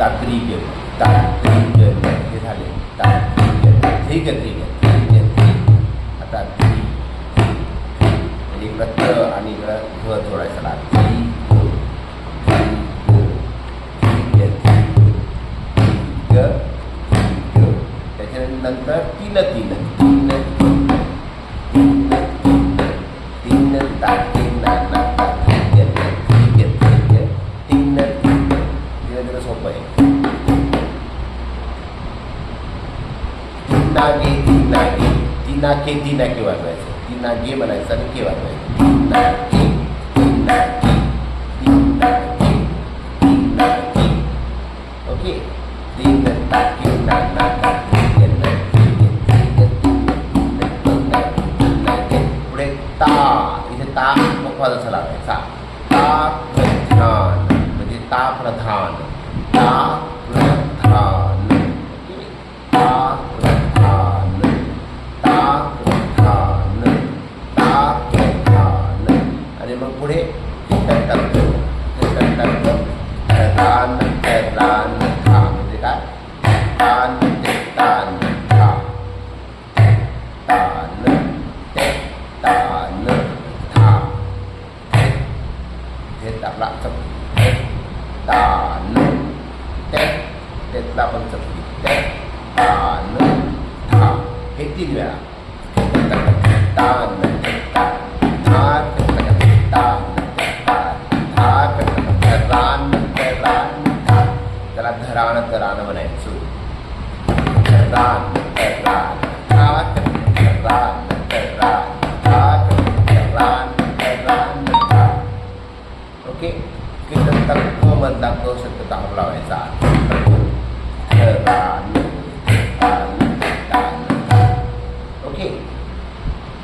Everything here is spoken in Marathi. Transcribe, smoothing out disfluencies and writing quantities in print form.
तात्रिक तात्रिक हे झाले तात्रिक ठीक आहे आता इकडं त आणि इकडं घ जोडायचा लागला त्याच्यानंतर तीन तीन तीन तीन तीन तीन तीन सोपं आहे तीना के वाजवायचं तीना गे म्हणायचं आणि के वाजवायचं ओके तीन ताके पुढे ता इथे ता मोकळा जसा लावायचा ता प्रधान म्हणजे ता प्रधान ता प्रधान ता प्रधान ता प्रधान ता प्रधान आणि मग पुढे प्रधान प्रधान था म्हणजे काय तान ते तान था तान ते तान था हे आपला चपली तान ते तेतला पण चपली ते तान था हे 3 वेळा तान त्याला धराण तराण म्हणायचं धराण तराण धराण ओके नंतर क मधला क शब्द दाब लावायचा